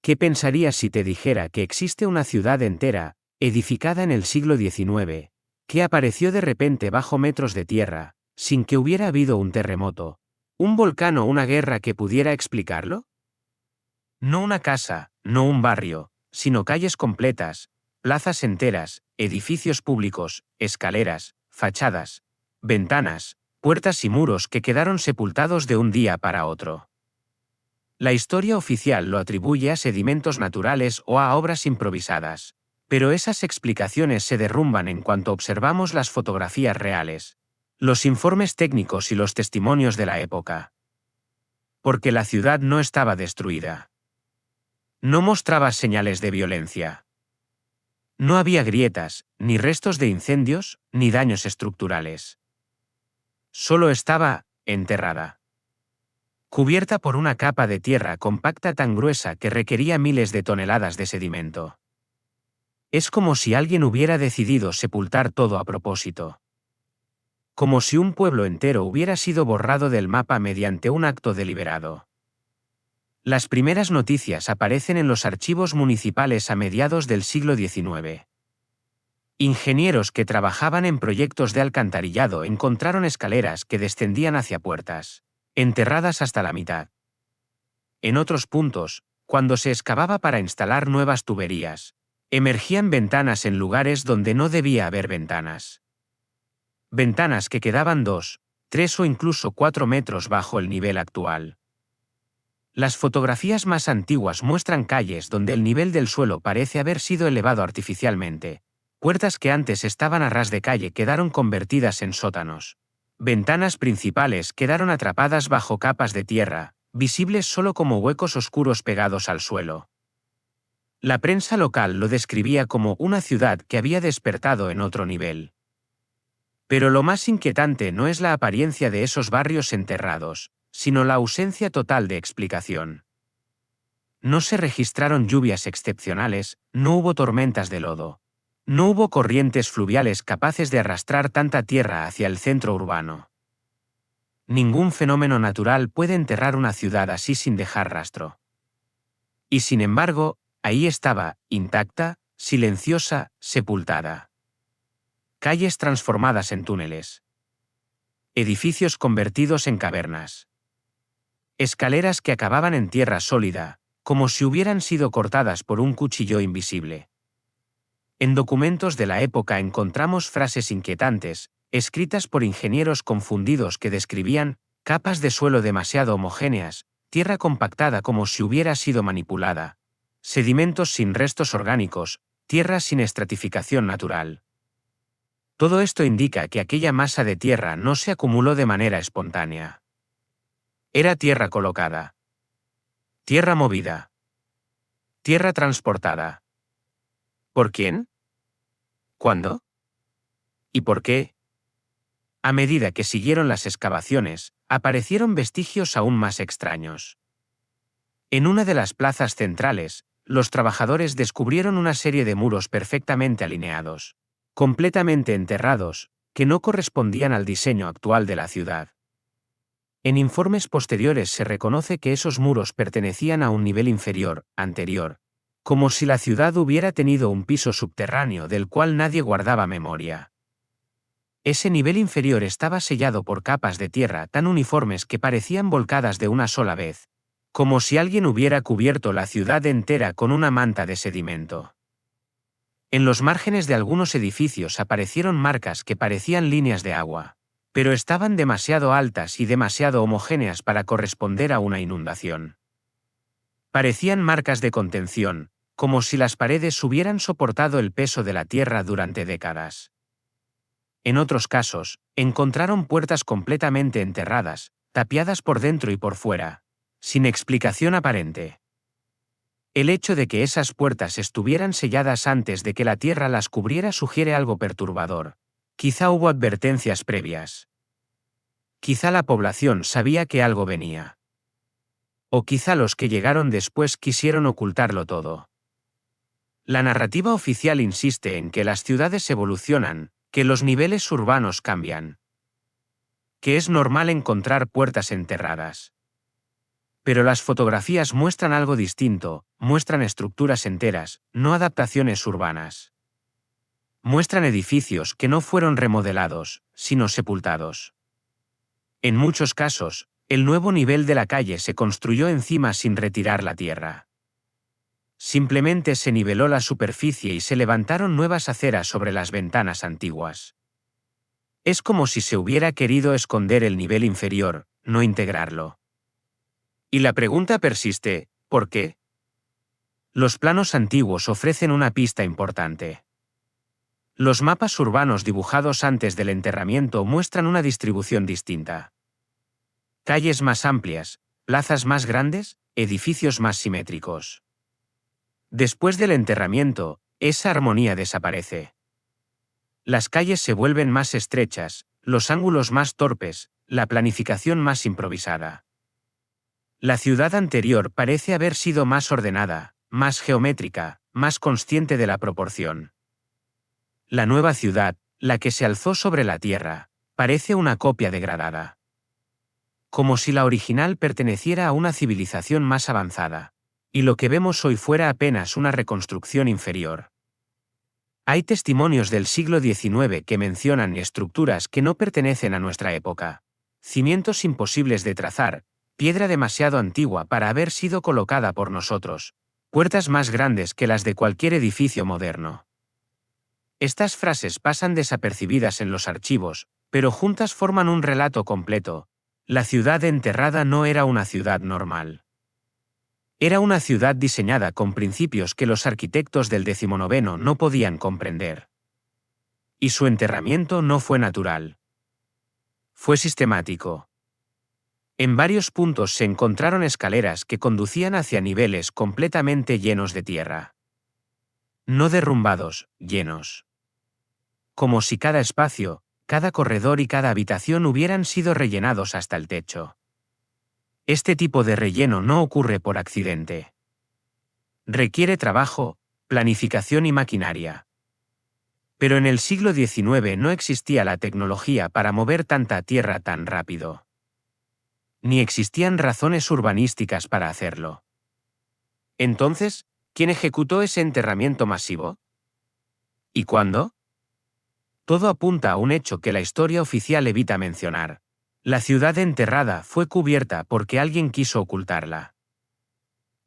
¿Qué pensarías si te dijera que existe una ciudad entera, edificada en el siglo XIX, que apareció de repente bajo metros de tierra, sin que hubiera habido un terremoto, un volcán o una guerra que pudiera explicarlo? No una casa, no un barrio, sino calles completas, plazas enteras, edificios públicos, escaleras, fachadas, ventanas, puertas y muros que quedaron sepultados de un día para otro. La historia oficial lo atribuye a sedimentos naturales o a obras improvisadas, pero esas explicaciones se derrumban en cuanto observamos las fotografías reales, los informes técnicos y los testimonios de la época. Porque la ciudad no estaba destruida. No mostraba señales de violencia. No había grietas, ni restos de incendios, ni daños estructurales. Solo estaba enterrada. Cubierta por una capa de tierra compacta tan gruesa que requería miles de toneladas de sedimento. Es como si alguien hubiera decidido sepultar todo a propósito. Como si un pueblo entero hubiera sido borrado del mapa mediante un acto deliberado. Las primeras noticias aparecen en los archivos municipales a mediados del siglo XIX. Ingenieros que trabajaban en proyectos de alcantarillado encontraron escaleras que descendían hacia puertas, enterradas hasta la mitad. En otros puntos, cuando se excavaba para instalar nuevas tuberías, emergían ventanas en lugares donde no debía haber ventanas. Ventanas que quedaban 2, 3 o incluso 4 metros bajo el nivel actual. Las fotografías más antiguas muestran calles donde el nivel del suelo parece haber sido elevado artificialmente. Puertas que antes estaban a ras de calle quedaron convertidas en sótanos. Ventanas principales quedaron atrapadas bajo capas de tierra, visibles solo como huecos oscuros pegados al suelo. La prensa local lo describía como una ciudad que había despertado en otro nivel. Pero lo más inquietante no es la apariencia de esos barrios enterrados, sino la ausencia total de explicación. No se registraron lluvias excepcionales, no hubo tormentas de lodo. No hubo corrientes fluviales capaces de arrastrar tanta tierra hacia el centro urbano. Ningún fenómeno natural puede enterrar una ciudad así sin dejar rastro. Y sin embargo, ahí estaba, intacta, silenciosa, sepultada. Calles transformadas en túneles. Edificios convertidos en cavernas. Escaleras que acababan en tierra sólida, como si hubieran sido cortadas por un cuchillo invisible. En documentos de la época encontramos frases inquietantes, escritas por ingenieros confundidos que describían capas de suelo demasiado homogéneas, tierra compactada como si hubiera sido manipulada, sedimentos sin restos orgánicos, tierra sin estratificación natural. Todo esto indica que aquella masa de tierra no se acumuló de manera espontánea. Era tierra colocada. Tierra movida. Tierra transportada. ¿Por quién? ¿Cuándo? ¿Y por qué? A medida que siguieron las excavaciones, aparecieron vestigios aún más extraños. En una de las plazas centrales, los trabajadores descubrieron una serie de muros perfectamente alineados, completamente enterrados, que no correspondían al diseño actual de la ciudad. En informes posteriores se reconoce que esos muros pertenecían a un nivel inferior, anterior, como si la ciudad hubiera tenido un piso subterráneo del cual nadie guardaba memoria. Ese nivel inferior estaba sellado por capas de tierra tan uniformes que parecían volcadas de una sola vez, como si alguien hubiera cubierto la ciudad entera con una manta de sedimento. En los márgenes de algunos edificios aparecieron marcas que parecían líneas de agua, pero estaban demasiado altas y demasiado homogéneas para corresponder a una inundación. Parecían marcas de contención, como si las paredes hubieran soportado el peso de la tierra durante décadas. En otros casos, encontraron puertas completamente enterradas, tapiadas por dentro y por fuera, sin explicación aparente. El hecho de que esas puertas estuvieran selladas antes de que la tierra las cubriera sugiere algo perturbador. Quizá hubo advertencias previas. Quizá la población sabía que algo venía. O quizá los que llegaron después quisieron ocultarlo todo. La narrativa oficial insiste en que las ciudades evolucionan, que los niveles urbanos cambian. Que es normal encontrar puertas enterradas. Pero las fotografías muestran algo distinto, muestran estructuras enteras, no adaptaciones urbanas. Muestran edificios que no fueron remodelados, sino sepultados. En muchos casos, el nuevo nivel de la calle se construyó encima sin retirar la tierra. Simplemente se niveló la superficie y se levantaron nuevas aceras sobre las ventanas antiguas. Es como si se hubiera querido esconder el nivel inferior, no integrarlo. Y la pregunta persiste, ¿por qué? Los planos antiguos ofrecen una pista importante. Los mapas urbanos dibujados antes del enterramiento muestran una distribución distinta. Calles más amplias, plazas más grandes, edificios más simétricos. Después del enterramiento, esa armonía desaparece. Las calles se vuelven más estrechas, los ángulos más torpes, la planificación más improvisada. La ciudad anterior parece haber sido más ordenada, más geométrica, más consciente de la proporción. La nueva ciudad, la que se alzó sobre la tierra, parece una copia degradada. Como si la original perteneciera a una civilización más avanzada, y lo que vemos hoy fuera apenas una reconstrucción inferior. Hay testimonios del siglo XIX que mencionan estructuras que no pertenecen a nuestra época. Cimientos imposibles de trazar, piedra demasiado antigua para haber sido colocada por nosotros, puertas más grandes que las de cualquier edificio moderno. Estas frases pasan desapercibidas en los archivos, pero juntas forman un relato completo. La ciudad enterrada no era una ciudad normal. Era una ciudad diseñada con principios que los arquitectos del XIX no podían comprender. Y su enterramiento no fue natural. Fue sistemático. En varios puntos se encontraron escaleras que conducían hacia niveles completamente llenos de tierra. No derrumbados, llenos. Como si cada espacio, cada corredor y cada habitación hubieran sido rellenados hasta el techo. Este tipo de relleno no ocurre por accidente. Requiere trabajo, planificación y maquinaria. Pero en el siglo XIX no existía la tecnología para mover tanta tierra tan rápido. Ni existían razones urbanísticas para hacerlo. Entonces, ¿quién ejecutó ese enterramiento masivo? ¿Y cuándo? Todo apunta a un hecho que la historia oficial evita mencionar. La ciudad enterrada fue cubierta porque alguien quiso ocultarla.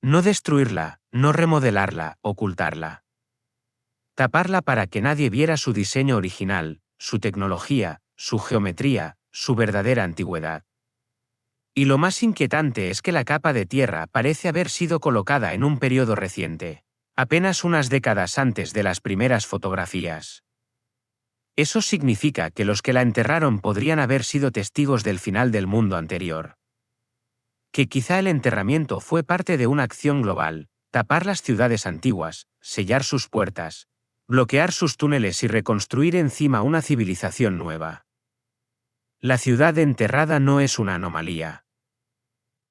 No destruirla, no remodelarla, ocultarla. Taparla para que nadie viera su diseño original, su tecnología, su geometría, su verdadera antigüedad. Y lo más inquietante es que la capa de tierra parece haber sido colocada en un periodo reciente, apenas unas décadas antes de las primeras fotografías. Eso significa que los que la enterraron podrían haber sido testigos del final del mundo anterior. Que quizá el enterramiento fue parte de una acción global, tapar las ciudades antiguas, sellar sus puertas, bloquear sus túneles y reconstruir encima una civilización nueva. La ciudad enterrada no es una anomalía.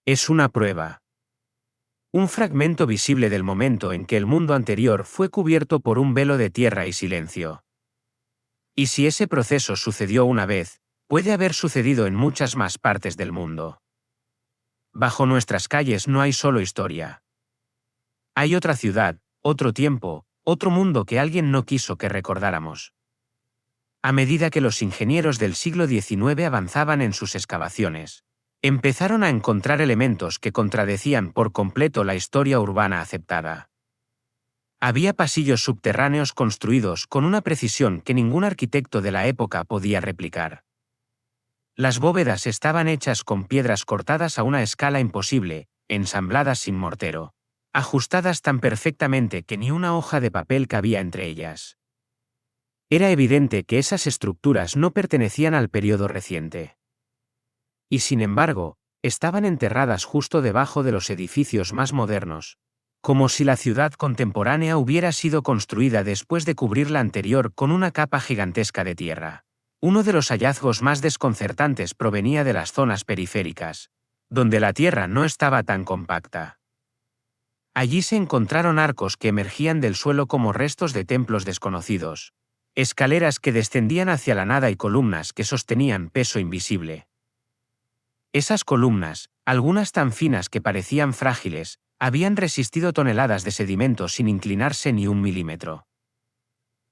Es una prueba. Un fragmento visible del momento en que el mundo anterior fue cubierto por un velo de tierra y silencio. Y si ese proceso sucedió una vez, puede haber sucedido en muchas más partes del mundo. Bajo nuestras calles no hay solo historia. Hay otra ciudad, otro tiempo, otro mundo que alguien no quiso que recordáramos. A medida que los ingenieros del siglo XIX avanzaban en sus excavaciones, empezaron a encontrar elementos que contradecían por completo la historia urbana aceptada. Había pasillos subterráneos construidos con una precisión que ningún arquitecto de la época podía replicar. Las bóvedas estaban hechas con piedras cortadas a una escala imposible, ensambladas sin mortero, ajustadas tan perfectamente que ni una hoja de papel cabía entre ellas. Era evidente que esas estructuras no pertenecían al periodo reciente. Y sin embargo, estaban enterradas justo debajo de los edificios más modernos, como si la ciudad contemporánea hubiera sido construida después de cubrir la anterior con una capa gigantesca de tierra. Uno de los hallazgos más desconcertantes provenía de las zonas periféricas, donde la tierra no estaba tan compacta. Allí se encontraron arcos que emergían del suelo como restos de templos desconocidos, escaleras que descendían hacia la nada y columnas que sostenían peso invisible. Esas columnas, Algunas tan finas que parecían frágiles, habían resistido toneladas de sedimento sin inclinarse ni un milímetro.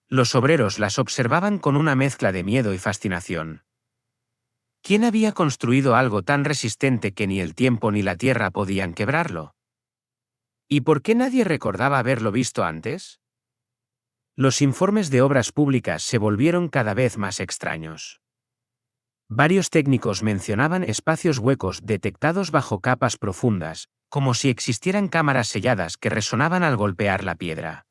Los obreros las observaban con una mezcla de miedo y fascinación. ¿Quién había construido algo tan resistente que ni el tiempo ni la tierra podían quebrarlo? ¿Y por qué nadie recordaba haberlo visto antes? Los informes de obras públicas se volvieron cada vez más extraños. Varios técnicos mencionaban espacios huecos detectados bajo capas profundas, como si existieran cámaras selladas que resonaban al golpear la piedra.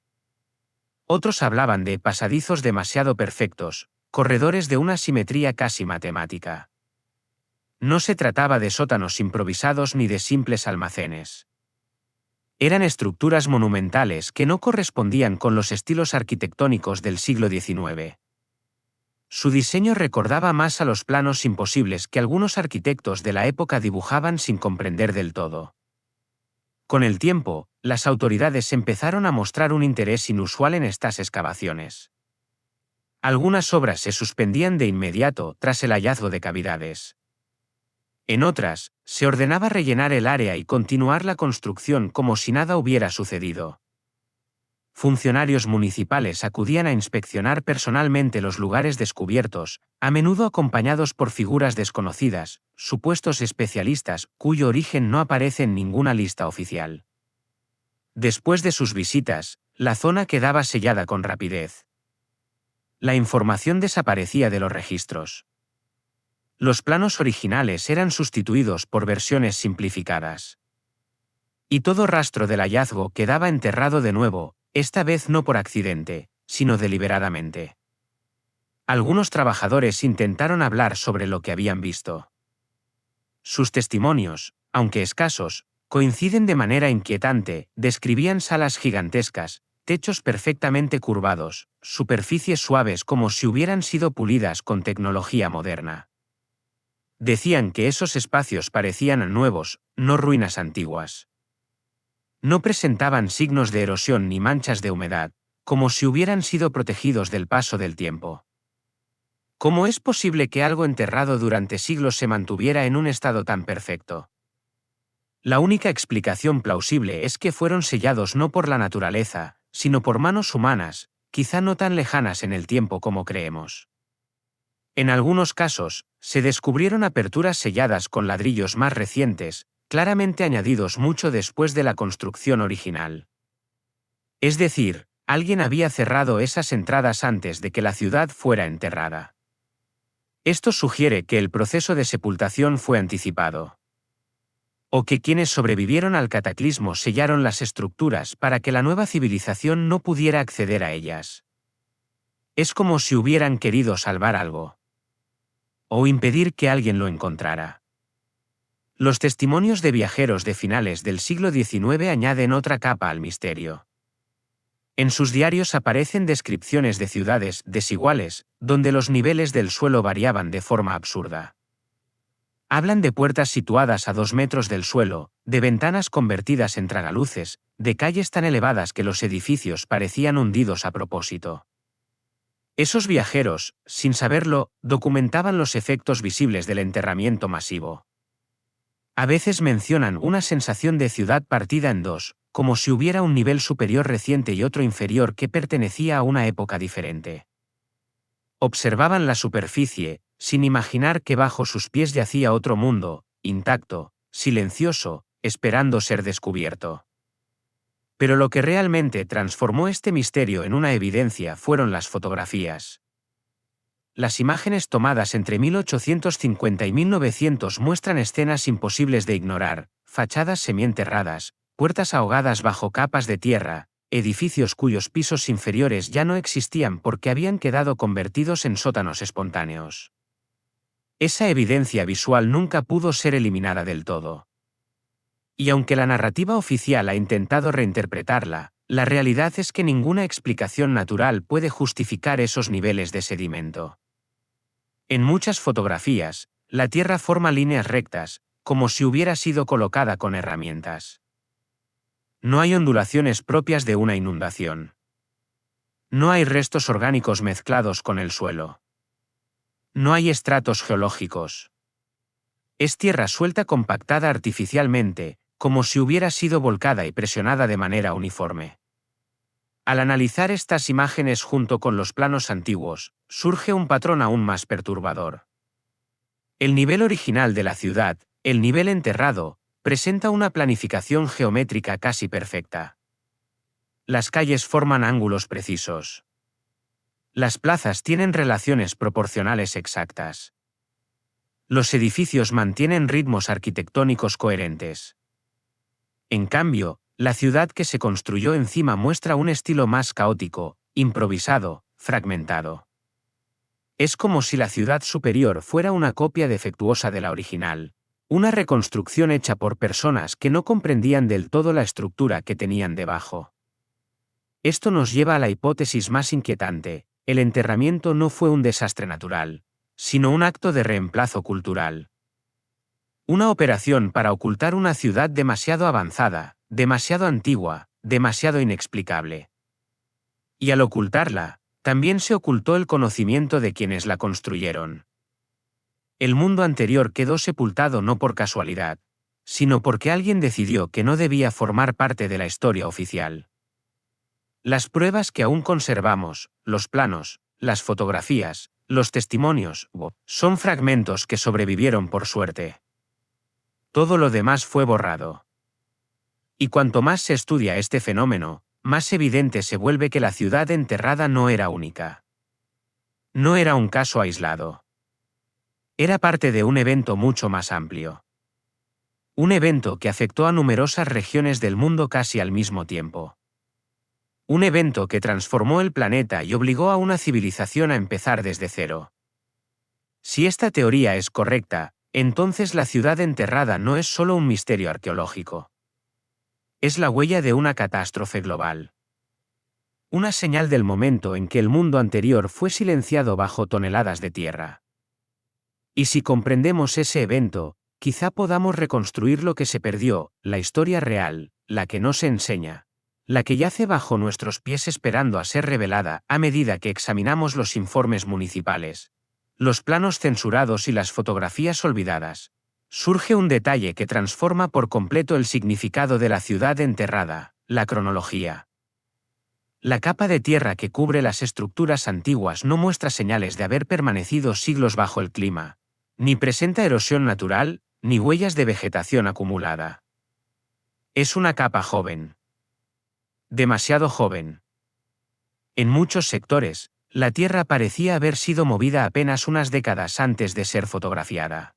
Otros hablaban de pasadizos demasiado perfectos, corredores de una simetría casi matemática. No se trataba de sótanos improvisados ni de simples almacenes. Eran estructuras monumentales que no correspondían con los estilos arquitectónicos del siglo XIX. Su diseño recordaba más a los planos imposibles que algunos arquitectos de la época dibujaban sin comprender del todo. Con el tiempo, las autoridades empezaron a mostrar un interés inusual en estas excavaciones. Algunas obras se suspendían de inmediato tras el hallazgo de cavidades. En otras, se ordenaba rellenar el área y continuar la construcción como si nada hubiera sucedido. Funcionarios municipales acudían a inspeccionar personalmente los lugares descubiertos, a menudo acompañados por figuras desconocidas, supuestos especialistas, cuyo origen no aparece en ninguna lista oficial. Después de sus visitas, la zona quedaba sellada con rapidez. La información desaparecía de los registros. Los planos originales eran sustituidos por versiones simplificadas. Y todo rastro del hallazgo quedaba enterrado de nuevo, esta vez no por accidente, sino deliberadamente. Algunos trabajadores intentaron hablar sobre lo que habían visto. Sus testimonios, aunque escasos, coinciden de manera inquietante, describían salas gigantescas, techos perfectamente curvados, superficies suaves como si hubieran sido pulidas con tecnología moderna. Decían que esos espacios parecían nuevos, no ruinas antiguas. No presentaban signos de erosión ni manchas de humedad, como si hubieran sido protegidos del paso del tiempo. ¿Cómo es posible que algo enterrado durante siglos se mantuviera en un estado tan perfecto? La única explicación plausible es que fueron sellados no por la naturaleza, sino por manos humanas, quizá no tan lejanas en el tiempo como creemos. En algunos casos, se descubrieron aperturas selladas con ladrillos más recientes, claramente añadidos mucho después de la construcción original. Es decir, alguien había cerrado esas entradas antes de que la ciudad fuera enterrada. Esto sugiere que el proceso de sepultación fue anticipado. O que quienes sobrevivieron al cataclismo sellaron las estructuras para que la nueva civilización no pudiera acceder a ellas. Es como si hubieran querido salvar algo. O impedir que alguien lo encontrara. Los testimonios de viajeros de finales del siglo XIX añaden otra capa al misterio. En sus diarios aparecen descripciones de ciudades desiguales, donde los niveles del suelo variaban de forma absurda. Hablan de puertas situadas a 2 metros del suelo, de ventanas convertidas en tragaluces, de calles tan elevadas que los edificios parecían hundidos a propósito. Esos viajeros, sin saberlo, documentaban los efectos visibles del enterramiento masivo. A veces mencionan una sensación de ciudad partida en dos, como si hubiera un nivel superior reciente y otro inferior que pertenecía a una época diferente. Observaban la superficie, sin imaginar que bajo sus pies yacía otro mundo, intacto, silencioso, esperando ser descubierto. Pero lo que realmente transformó este misterio en una evidencia fueron las fotografías. Las imágenes tomadas entre 1850 y 1900 muestran escenas imposibles de ignorar, fachadas semienterradas, puertas ahogadas bajo capas de tierra, edificios cuyos pisos inferiores ya no existían porque habían quedado convertidos en sótanos espontáneos. Esa evidencia visual nunca pudo ser eliminada del todo. Y aunque la narrativa oficial ha intentado reinterpretarla, la realidad es que ninguna explicación natural puede justificar esos niveles de sedimento. En muchas fotografías, la tierra forma líneas rectas, como si hubiera sido colocada con herramientas. No hay ondulaciones propias de una inundación. No hay restos orgánicos mezclados con el suelo. No hay estratos geológicos. Es tierra suelta compactada artificialmente, como si hubiera sido volcada y presionada de manera uniforme. Al analizar estas imágenes junto con los planos antiguos, surge un patrón aún más perturbador. El nivel original de la ciudad, el nivel enterrado, presenta una planificación geométrica casi perfecta. Las calles forman ángulos precisos. Las plazas tienen relaciones proporcionales exactas. Los edificios mantienen ritmos arquitectónicos coherentes. En cambio, la ciudad que se construyó encima muestra un estilo más caótico, improvisado, fragmentado. Es como si la ciudad superior fuera una copia defectuosa de la original, una reconstrucción hecha por personas que no comprendían del todo la estructura que tenían debajo. Esto nos lleva a la hipótesis más inquietante: el enterramiento no fue un desastre natural, sino un acto de reemplazo cultural. Una operación para ocultar una ciudad demasiado avanzada, demasiado antigua, demasiado inexplicable. Y al ocultarla, también se ocultó el conocimiento de quienes la construyeron. El mundo anterior quedó sepultado no por casualidad, sino porque alguien decidió que no debía formar parte de la historia oficial. Las pruebas que aún conservamos, los planos, las fotografías, los testimonios, son fragmentos que sobrevivieron por suerte. Todo lo demás fue borrado. Y cuanto más se estudia este fenómeno, más evidente se vuelve que la ciudad enterrada no era única. No era un caso aislado. Era parte de un evento mucho más amplio. Un evento que afectó a numerosas regiones del mundo casi al mismo tiempo. Un evento que transformó el planeta y obligó a una civilización a empezar desde cero. Si esta teoría es correcta, entonces la ciudad enterrada no es solo un misterio arqueológico. Es la huella de una catástrofe global. Una señal del momento en que el mundo anterior fue silenciado bajo toneladas de tierra. Y si comprendemos ese evento, quizá podamos reconstruir lo que se perdió, la historia real, la que no se enseña, la que yace bajo nuestros pies esperando a ser revelada a medida que examinamos los informes municipales, los planos censurados y las fotografías olvidadas. Surge un detalle que transforma por completo el significado de la ciudad enterrada: la cronología. La capa de tierra que cubre las estructuras antiguas no muestra señales de haber permanecido siglos bajo el clima, ni presenta erosión natural, ni huellas de vegetación acumulada. Es una capa joven. Demasiado joven. En muchos sectores, la tierra parecía haber sido movida apenas unas décadas antes de ser fotografiada.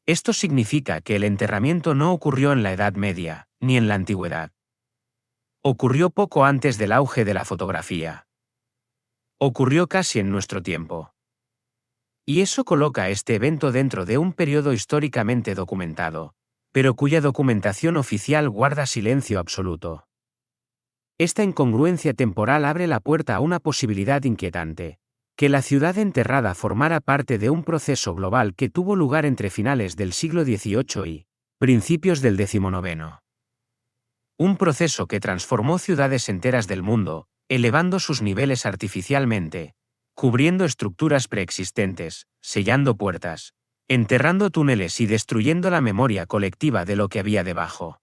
Esto significa que el enterramiento no ocurrió en la Edad Media, ni en la Antigüedad. Ocurrió poco antes del auge de la fotografía. Ocurrió casi en nuestro tiempo. Y eso coloca este evento dentro de un periodo históricamente documentado, pero cuya documentación oficial guarda silencio absoluto. Esta incongruencia temporal abre la puerta a una posibilidad inquietante: que la ciudad enterrada formara parte de un proceso global que tuvo lugar entre finales del siglo XVIII y principios del XIX. Un proceso que transformó ciudades enteras del mundo, elevando sus niveles artificialmente, cubriendo estructuras preexistentes, sellando puertas, enterrando túneles y destruyendo la memoria colectiva de lo que había debajo.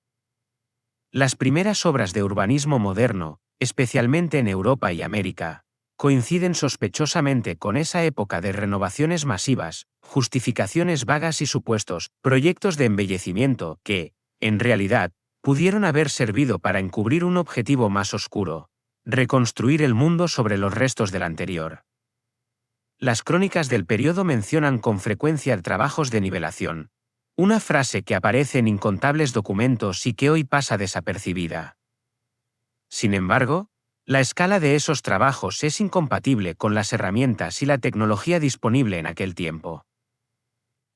Las primeras obras de urbanismo moderno, especialmente en Europa y América, coinciden sospechosamente con esa época de renovaciones masivas, justificaciones vagas y supuestos proyectos de embellecimiento que, en realidad, pudieron haber servido para encubrir un objetivo más oscuro: reconstruir el mundo sobre los restos del anterior. Las crónicas del periodo mencionan con frecuencia trabajos de nivelación, una frase que aparece en incontables documentos y que hoy pasa desapercibida. Sin embargo, la escala de esos trabajos es incompatible con las herramientas y la tecnología disponible en aquel tiempo.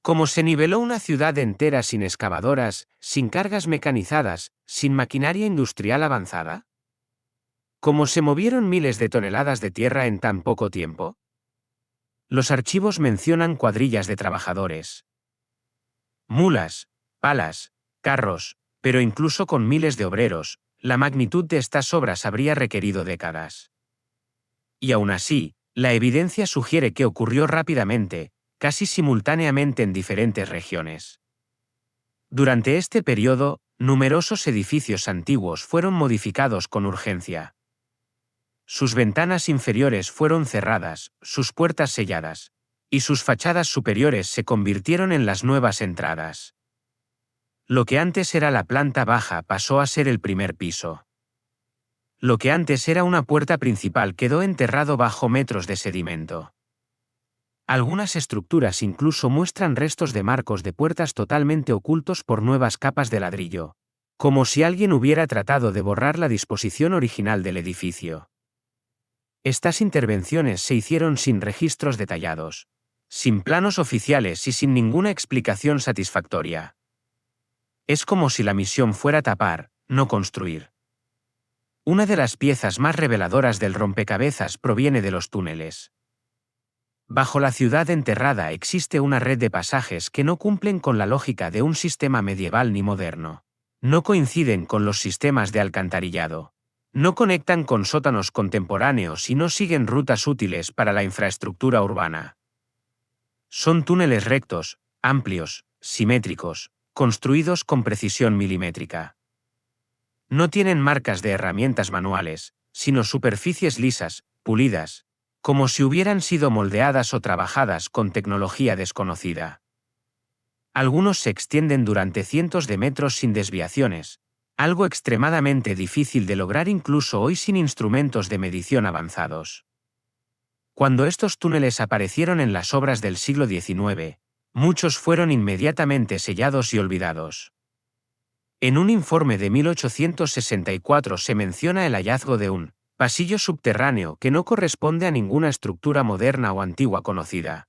¿Cómo se niveló una ciudad entera sin excavadoras, sin cargas mecanizadas, sin maquinaria industrial avanzada? ¿Cómo se movieron miles de toneladas de tierra en tan poco tiempo? Los archivos mencionan cuadrillas de trabajadores, mulas, palas, carros, pero incluso con miles de obreros, la magnitud de estas obras habría requerido décadas. Y aún así, la evidencia sugiere que ocurrió rápidamente, casi simultáneamente en diferentes regiones. Durante este periodo, numerosos edificios antiguos fueron modificados con urgencia. Sus ventanas inferiores fueron cerradas, sus puertas selladas, y sus fachadas superiores se convirtieron en las nuevas entradas. Lo que antes era la planta baja pasó a ser el primer piso. Lo que antes era una puerta principal quedó enterrado bajo metros de sedimento. Algunas estructuras incluso muestran restos de marcos de puertas totalmente ocultos por nuevas capas de ladrillo, como si alguien hubiera tratado de borrar la disposición original del edificio. Estas intervenciones se hicieron sin registros detallados, sin planos oficiales y sin ninguna explicación satisfactoria. Es como si la misión fuera tapar, no construir. Una de las piezas más reveladoras del rompecabezas proviene de los túneles. Bajo la ciudad enterrada existe una red de pasajes que no cumplen con la lógica de un sistema medieval ni moderno. No coinciden con los sistemas de alcantarillado. No conectan con sótanos contemporáneos y no siguen rutas útiles para la infraestructura urbana. Son túneles rectos, amplios, simétricos, construidos con precisión milimétrica. No tienen marcas de herramientas manuales, sino superficies lisas, pulidas, como si hubieran sido moldeadas o trabajadas con tecnología desconocida. Algunos se extienden durante cientos de metros sin desviaciones, algo extremadamente difícil de lograr incluso hoy sin instrumentos de medición avanzados. Cuando estos túneles aparecieron en las obras del siglo XIX, muchos fueron inmediatamente sellados y olvidados. En un informe de 1864 se menciona el hallazgo de un pasillo subterráneo que no corresponde a ninguna estructura moderna o antigua conocida.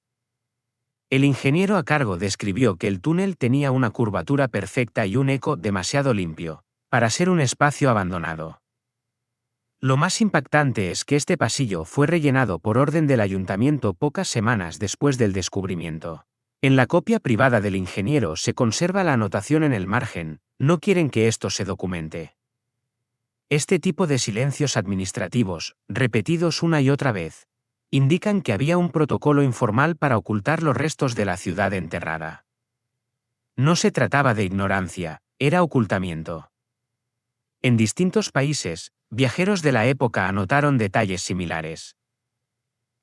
El ingeniero a cargo describió que el túnel tenía una curvatura perfecta y un eco demasiado limpio para ser un espacio abandonado. Lo más impactante es que este pasillo fue rellenado por orden del ayuntamiento pocas semanas después del descubrimiento. En la copia privada del ingeniero se conserva la anotación en el margen: no quieren que esto se documente. Este tipo de silencios administrativos, repetidos una y otra vez, indican que había un protocolo informal para ocultar los restos de la ciudad enterrada. No se trataba de ignorancia, era ocultamiento. En distintos países, viajeros de la época anotaron detalles similares.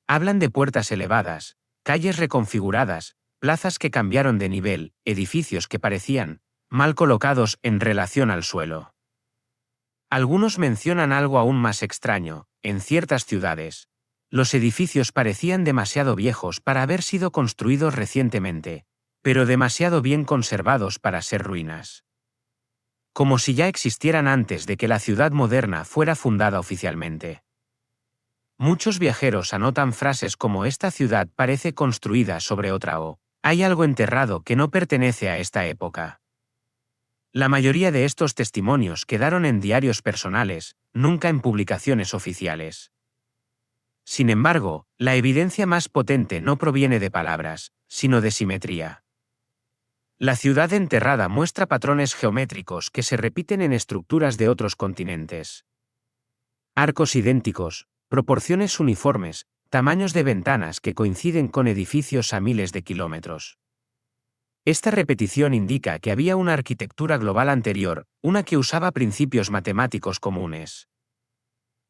Hablan de puertas elevadas, calles reconfiguradas, plazas que cambiaron de nivel, edificios que parecían mal colocados en relación al suelo. Algunos mencionan algo aún más extraño: en ciertas ciudades, los edificios parecían demasiado viejos para haber sido construidos recientemente, pero demasiado bien conservados para ser ruinas. Como si ya existieran antes de que la ciudad moderna fuera fundada oficialmente. Muchos viajeros anotan frases como: esta ciudad parece construida sobre otra, o hay algo enterrado que no pertenece a esta época. La mayoría de estos testimonios quedaron en diarios personales, nunca en publicaciones oficiales. Sin embargo, la evidencia más potente no proviene de palabras, sino de simetría. La ciudad enterrada muestra patrones geométricos que se repiten en estructuras de otros continentes. Arcos idénticos, proporciones uniformes, tamaños de ventanas que coinciden con edificios a miles de kilómetros. Esta repetición indica que había una arquitectura global anterior, una que usaba principios matemáticos comunes.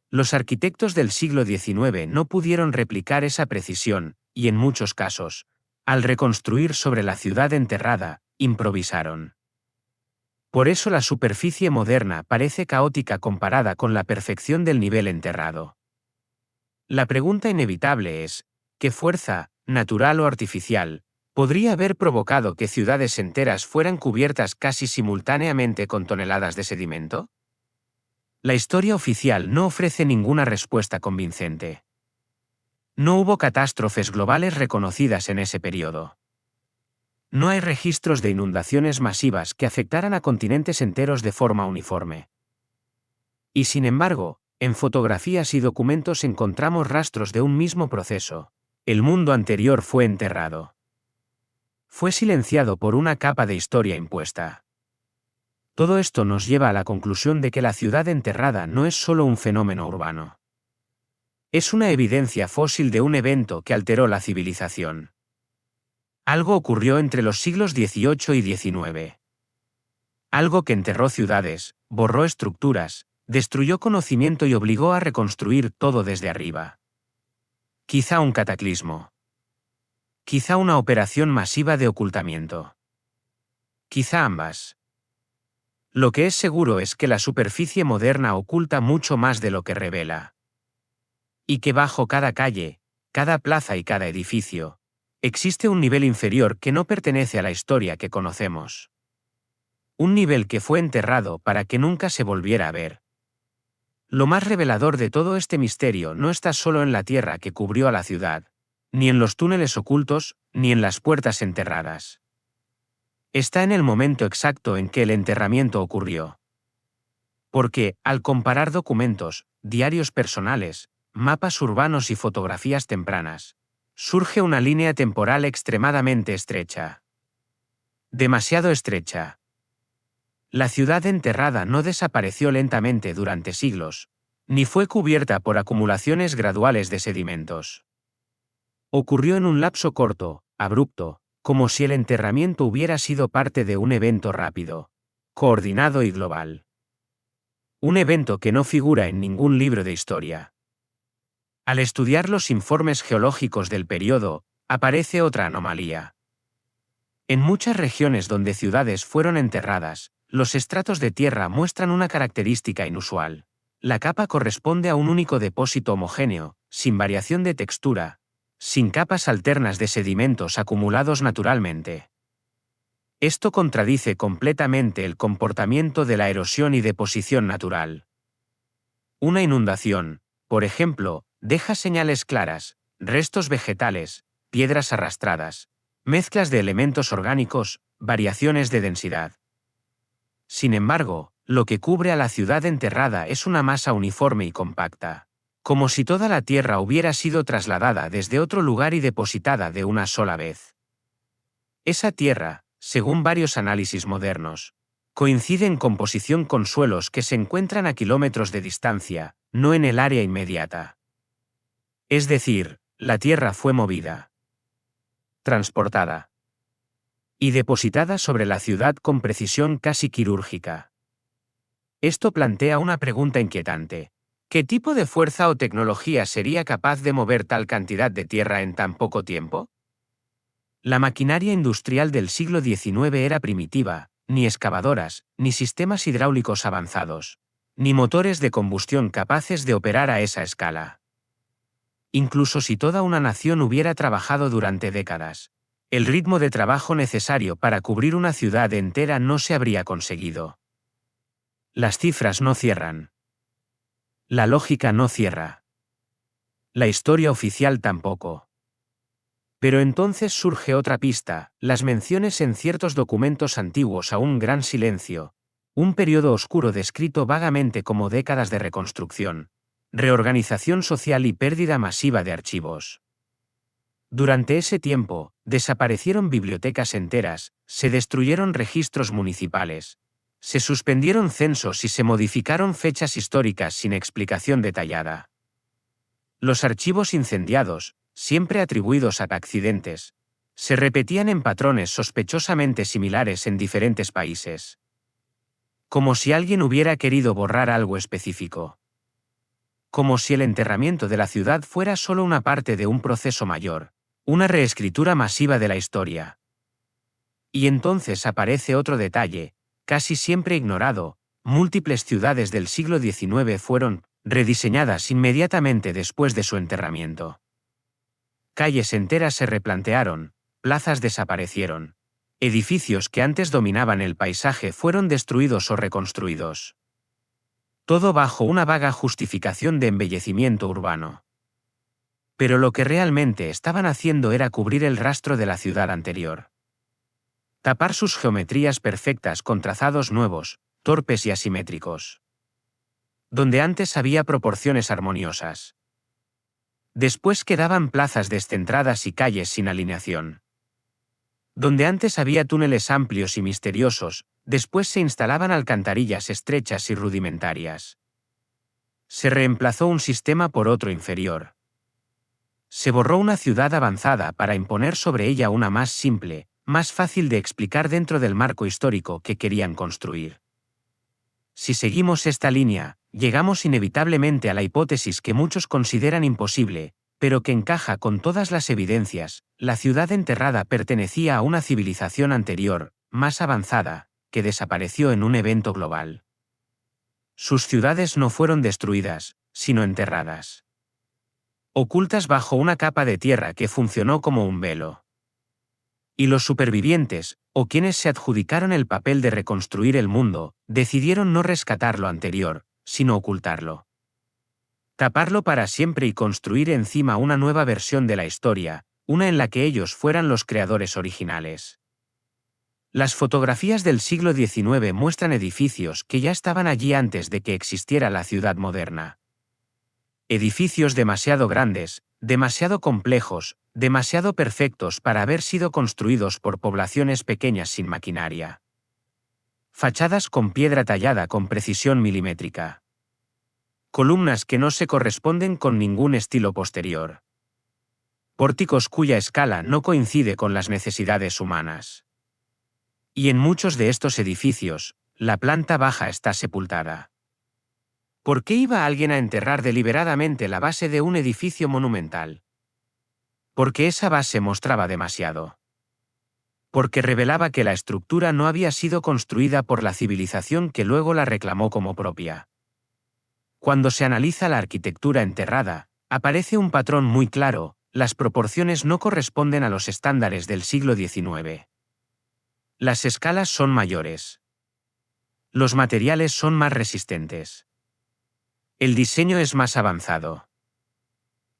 Los arquitectos del siglo XIX no pudieron replicar esa precisión, y en muchos casos, al reconstruir sobre la ciudad enterrada, improvisaron. Por eso la superficie moderna parece caótica comparada con la perfección del nivel enterrado. La pregunta inevitable es: ¿qué fuerza, natural o artificial, podría haber provocado que ciudades enteras fueran cubiertas casi simultáneamente con toneladas de sedimento? La historia oficial no ofrece ninguna respuesta convincente. No hubo catástrofes globales reconocidas en ese periodo. No hay registros de inundaciones masivas que afectaran a continentes enteros de forma uniforme. Y sin embargo, en fotografías y documentos encontramos rastros de un mismo proceso. El mundo anterior fue enterrado. Fue silenciado por una capa de historia impuesta. Todo esto nos lleva a la conclusión de que la ciudad enterrada no es solo un fenómeno urbano. Es una evidencia fósil de un evento que alteró la civilización. Algo ocurrió entre los siglos XVIII y XIX. Algo que enterró ciudades, borró estructuras, destruyó conocimiento y obligó a reconstruir todo desde arriba. Quizá un cataclismo. Quizá una operación masiva de ocultamiento. Quizá ambas. Lo que es seguro es que la superficie moderna oculta mucho más de lo que revela. Y que bajo cada calle, cada plaza y cada edificio, existe un nivel inferior que no pertenece a la historia que conocemos. Un nivel que fue enterrado para que nunca se volviera a ver. Lo más revelador de todo este misterio no está solo en la tierra que cubrió a la ciudad, ni en los túneles ocultos, ni en las puertas enterradas. Está en el momento exacto en que el enterramiento ocurrió. Porque, al comparar documentos, diarios personales, mapas urbanos y fotografías tempranas, surge una línea temporal extremadamente estrecha. Demasiado estrecha. La ciudad enterrada no desapareció lentamente durante siglos, ni fue cubierta por acumulaciones graduales de sedimentos. Ocurrió en un lapso corto, abrupto, como si el enterramiento hubiera sido parte de un evento rápido, coordinado y global. Un evento que no figura en ningún libro de historia. Al estudiar los informes geológicos del periodo, aparece otra anomalía. En muchas regiones donde ciudades fueron enterradas, los estratos de tierra muestran una característica inusual. La capa corresponde a un único depósito homogéneo, sin variación de textura, sin capas alternas de sedimentos acumulados naturalmente. Esto contradice completamente el comportamiento de la erosión y deposición natural. Una inundación, por ejemplo, deja señales claras, restos vegetales, piedras arrastradas, mezclas de elementos orgánicos, variaciones de densidad. Sin embargo, lo que cubre a la ciudad enterrada es una masa uniforme y compacta, como si toda la tierra hubiera sido trasladada desde otro lugar y depositada de una sola vez. Esa tierra, según varios análisis modernos, coincide en composición con suelos que se encuentran a kilómetros de distancia, no en el área inmediata. Es decir, la tierra fue movida, transportada y depositada sobre la ciudad con precisión casi quirúrgica. Esto plantea una pregunta inquietante. ¿Qué tipo de fuerza o tecnología sería capaz de mover tal cantidad de tierra en tan poco tiempo? La maquinaria industrial del siglo XIX era primitiva, ni excavadoras, ni sistemas hidráulicos avanzados, ni motores de combustión capaces de operar a esa escala. Incluso si toda una nación hubiera trabajado durante décadas, el ritmo de trabajo necesario para cubrir una ciudad entera no se habría conseguido. Las cifras no cierran. La lógica no cierra. La historia oficial tampoco. Pero entonces surge otra pista, las menciones en ciertos documentos antiguos a un gran silencio, un periodo oscuro descrito vagamente como décadas de reconstrucción, reorganización social y pérdida masiva de archivos. Durante ese tiempo, desaparecieron bibliotecas enteras, se destruyeron registros municipales, se suspendieron censos y se modificaron fechas históricas sin explicación detallada. Los archivos incendiados, siempre atribuidos a accidentes, se repetían en patrones sospechosamente similares en diferentes países. Como si alguien hubiera querido borrar algo específico. Como si el enterramiento de la ciudad fuera solo una parte de un proceso mayor, una reescritura masiva de la historia. Y entonces aparece otro detalle, casi siempre ignorado: múltiples ciudades del siglo XIX fueron rediseñadas inmediatamente después de su enterramiento. Calles enteras se replantearon, plazas desaparecieron. Edificios que antes dominaban el paisaje fueron destruidos o reconstruidos. Todo bajo una vaga justificación de embellecimiento urbano. Pero lo que realmente estaban haciendo era cubrir el rastro de la ciudad anterior. Tapar sus geometrías perfectas con trazados nuevos, torpes y asimétricos. Donde antes había proporciones armoniosas. Después quedaban plazas descentradas y calles sin alineación. Donde antes había túneles amplios y misteriosos, después se instalaban alcantarillas estrechas y rudimentarias. Se reemplazó un sistema por otro inferior. Se borró una ciudad avanzada para imponer sobre ella una más simple, más fácil de explicar dentro del marco histórico que querían construir. Si seguimos esta línea, llegamos inevitablemente a la hipótesis que muchos consideran imposible, pero que encaja con todas las evidencias: la ciudad enterrada pertenecía a una civilización anterior, más avanzada, que desapareció en un evento global. Sus ciudades no fueron destruidas, sino enterradas, ocultas bajo una capa de tierra que funcionó como un velo. Y los supervivientes, o quienes se adjudicaron el papel de reconstruir el mundo, decidieron no rescatar lo anterior, sino ocultarlo. Taparlo para siempre y construir encima una nueva versión de la historia, una en la que ellos fueran los creadores originales. Las fotografías del siglo XIX muestran edificios que ya estaban allí antes de que existiera la ciudad moderna. Edificios demasiado grandes, demasiado complejos, demasiado perfectos para haber sido construidos por poblaciones pequeñas sin maquinaria. Fachadas con piedra tallada con precisión milimétrica. Columnas que no se corresponden con ningún estilo posterior. Pórticos cuya escala no coincide con las necesidades humanas. Y en muchos de estos edificios, la planta baja está sepultada. ¿Por qué iba alguien a enterrar deliberadamente la base de un edificio monumental? Porque esa base mostraba demasiado. Porque revelaba que la estructura no había sido construida por la civilización que luego la reclamó como propia. Cuando se analiza la arquitectura enterrada, aparece un patrón muy claro: las proporciones no corresponden a los estándares del siglo XIX. Las escalas son mayores. Los materiales son más resistentes. El diseño es más avanzado.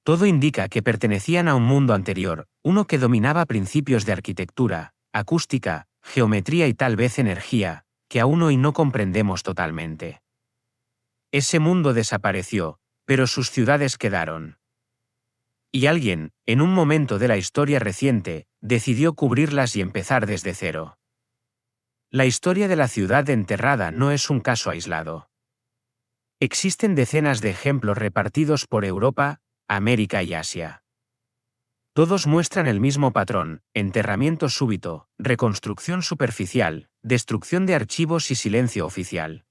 Todo indica que pertenecían a un mundo anterior, uno que dominaba principios de arquitectura, acústica, geometría y tal vez energía, que aún hoy no comprendemos totalmente. Ese mundo desapareció, pero sus ciudades quedaron. Y alguien, en un momento de la historia reciente, decidió cubrirlas y empezar desde cero. La historia de la ciudad enterrada no es un caso aislado. Existen decenas de ejemplos repartidos por Europa, América y Asia. Todos muestran el mismo patrón: enterramiento súbito, reconstrucción superficial, destrucción de archivos y silencio oficial.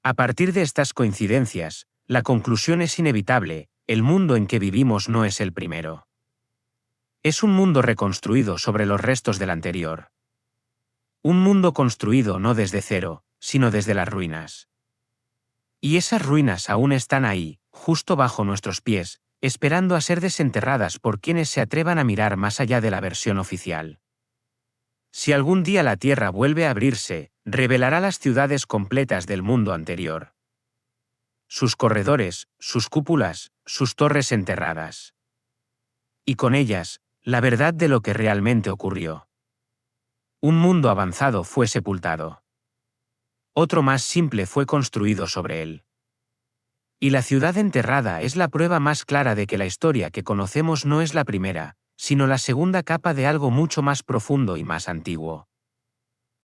A partir de estas coincidencias, la conclusión es inevitable: el mundo en que vivimos no es el primero. Es un mundo reconstruido sobre los restos del anterior. Un mundo construido no desde cero, sino desde las ruinas. Y esas ruinas aún están ahí, justo bajo nuestros pies, esperando a ser desenterradas por quienes se atrevan a mirar más allá de la versión oficial. Si algún día la Tierra vuelve a abrirse, revelará las ciudades completas del mundo anterior. Sus corredores, sus cúpulas, sus torres enterradas. Y con ellas, la verdad de lo que realmente ocurrió. Un mundo avanzado fue sepultado. Otro más simple fue construido sobre él. Y la ciudad enterrada es la prueba más clara de que la historia que conocemos no es la primera, sino la segunda capa de algo mucho más profundo y más antiguo.